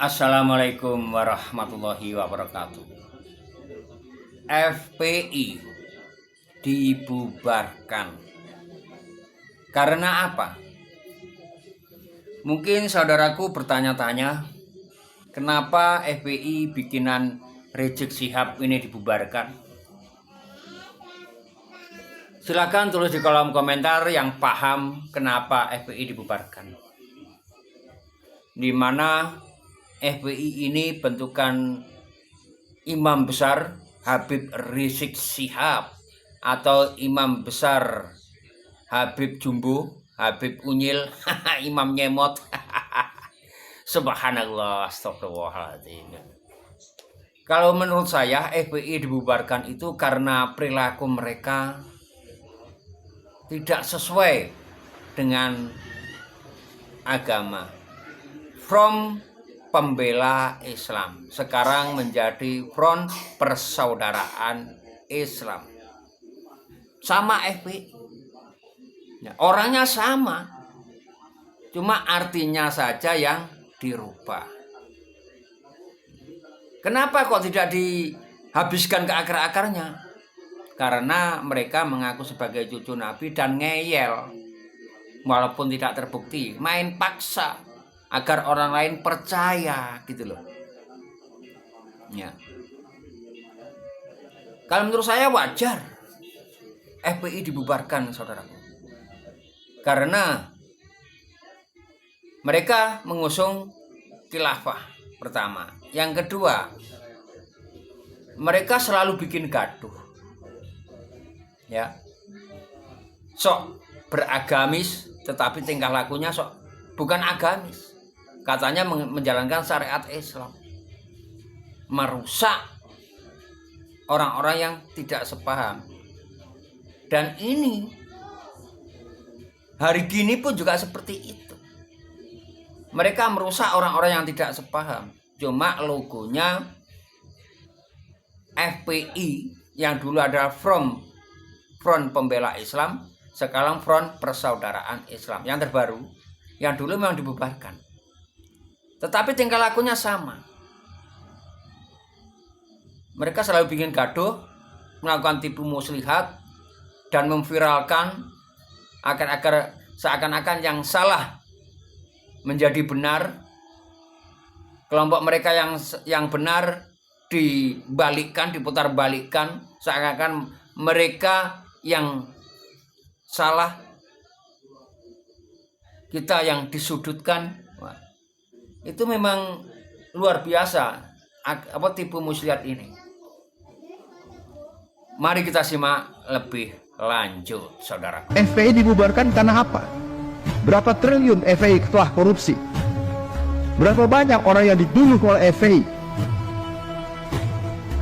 Assalamualaikum warahmatullahi wabarakatuh. FPI dibubarkan. Karena apa? Mungkin saudaraku bertanya-tanya, kenapa FPI bikinan Rizik Syihab ini dibubarkan? Silakan tulis di kolom komentar yang paham kenapa FPI dibubarkan. Di mana FPI ini bentukan imam besar Habib Rizik Syihab atau imam besar Habib Jumbo, Habib Unyil, imam nyemot. Subhanallah, astagfirullahaladzim. Kalau menurut saya FPI dibubarkan itu karena perilaku mereka tidak sesuai dengan agama. From pembela Islam sekarang menjadi Front Persaudaraan Islam. Sama FPI. Ya, orangnya sama. Cuma artinya saja yang dirubah. Kenapa kok tidak dihabiskan ke akar-akarnya? Karena mereka mengaku sebagai cucu Nabi dan ngeyel. Walaupun tidak terbukti, main paksa agar orang lain percaya gitu loh. Ya. Kalau menurut saya wajar FPI dibubarkan, saudaraku. Karena mereka mengusung khilafah pertama. Yang kedua, mereka selalu bikin gaduh. Ya. Sok beragamis tetapi tingkah lakunya sok bukan agamis. Katanya menjalankan syariat Islam. Merusak orang-orang yang tidak sepaham. Dan ini hari gini pun juga seperti itu. Mereka merusak orang-orang yang tidak sepaham. Cuma logonya FPI yang dulu adalah Front Pembela Islam, sekarang Front Persaudaraan Islam. Yang terbaru, yang dulu memang dibubarkan. Tetapi tingkah lakunya sama. Mereka selalu bikin gaduh, melakukan tipu muslihat, dan memviralkan agar seakan-akan yang salah menjadi benar. Kelompok mereka yang benar dibalikkan, diputar balikkan, seakan-akan mereka yang salah, kita yang disudutkan. Wah, itu memang luar biasa tipu muslihat ini. Mari kita simak lebih lanjut, saudara. FPI dibubarkan karena apa? Berapa triliun FPI telah korupsi? Berapa banyak orang yang dibunuh oleh FPI?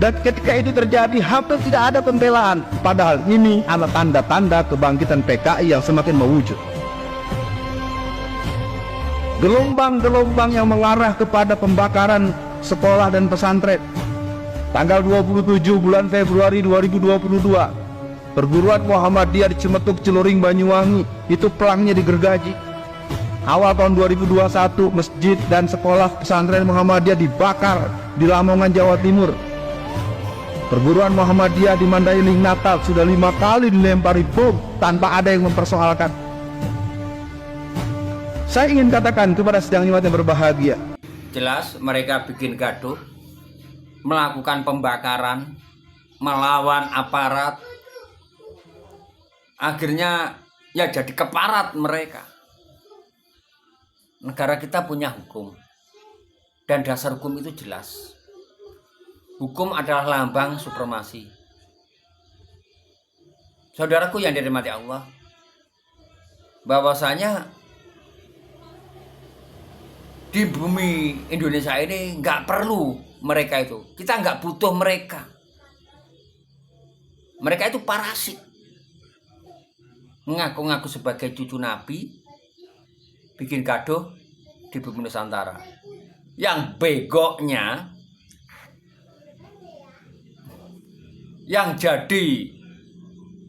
Dan ketika itu terjadi hampir tidak ada pembelaan. Padahal ini adalah tanda-tanda kebangkitan PKI yang semakin mewujud. Gelombang-gelombang yang mengarah kepada pembakaran sekolah dan pesantren. Tanggal 27 bulan Februari 2022, perguruan Muhammadiyah di Cimetuk, Celuring, Banyuwangi itu pelangnya digergaji. Awal tahun 2021, masjid dan sekolah pesantren Muhammadiyah dibakar di Lamongan, Jawa Timur. Perguruan Muhammadiyah di Mandailing, Natal sudah 5 kali dilempari bom tanpa ada yang mempersoalkan. Saya ingin katakan kepada sedang jemaat yang berbahagia, jelas mereka bikin gaduh, melakukan pembakaran, melawan aparat. Akhirnya ya jadi keparat mereka. Negara kita punya hukum. Dan dasar hukum itu jelas. Hukum adalah lambang supremasi. Saudaraku yang dirahmati Allah, bahwasanya di bumi Indonesia ini nggak perlu mereka itu. Kita nggak butuh mereka. Mereka itu parasit. Mengaku-ngaku sebagai cucu Nabi, bikin gaduh di bumi Nusantara. Yang begoknya, yang jadi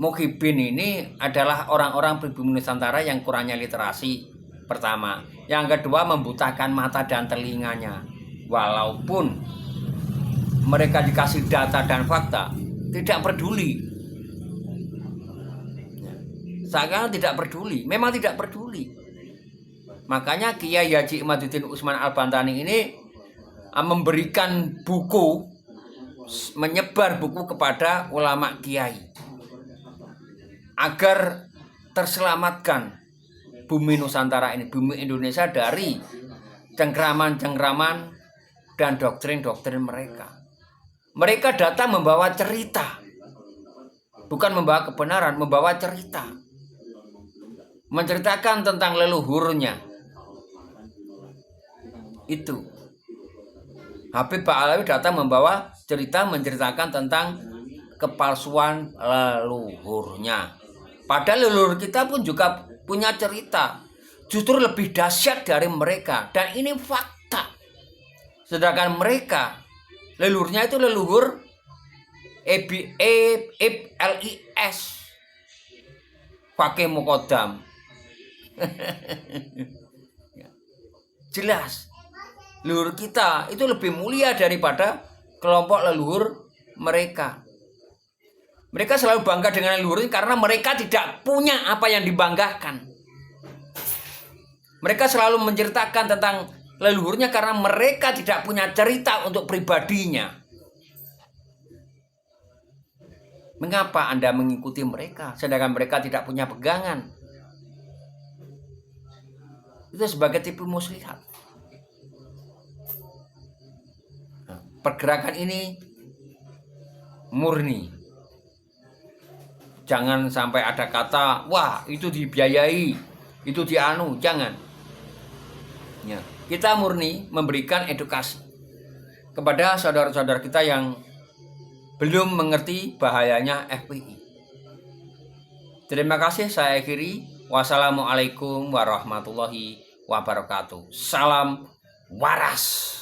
Muhyiddin ini adalah orang-orang pribumi Nusantara yang kurangnya literasi pertama. Yang kedua, membutakan mata dan telinganya. walaupun mereka dikasih data dan fakta, tidak peduli. Seakan tidak peduli, memang tidak peduli. Makanya Kiai Haji Imaduddin Usman Al-Bantani ini memberikan buku, menyebar buku kepada ulama kiai agar terselamatkan bumi Nusantara ini, bumi Indonesia dari cengkraman-cengkraman dan doktrin-doktrin mereka. Mereka datang membawa cerita, bukan membawa kebenaran, membawa cerita, menceritakan tentang leluhurnya. Itu Habib Ba'alawi datang membawa cerita, menceritakan tentang kepalsuan leluhurnya. Padahal leluhur kita pun juga punya cerita, justru lebih dahsyat dari mereka, dan ini fakta. Sedangkan mereka leluhurnya itu leluhur IBLIS, Fakih Muqaddam. Jelas leluhur kita itu lebih mulia daripada kelompok leluhur mereka. Mereka selalu bangga dengan leluhur karena mereka tidak punya apa yang dibanggakan. Mereka selalu menceritakan tentang leluhurnya karena mereka tidak punya cerita untuk pribadinya. Mengapa Anda mengikuti mereka sedangkan mereka tidak punya pegangan? Itu sebagai tipu muslihat. Pergerakan ini murni. Jangan sampai ada kata, wah itu dibiayai, itu dianu, jangan. Ya, kita murni memberikan edukasi kepada saudara-saudara kita yang belum mengerti bahayanya FPI. Terima kasih, saya akhiri. Wassalamualaikum warahmatullahi wabarakatuh. Salam waras.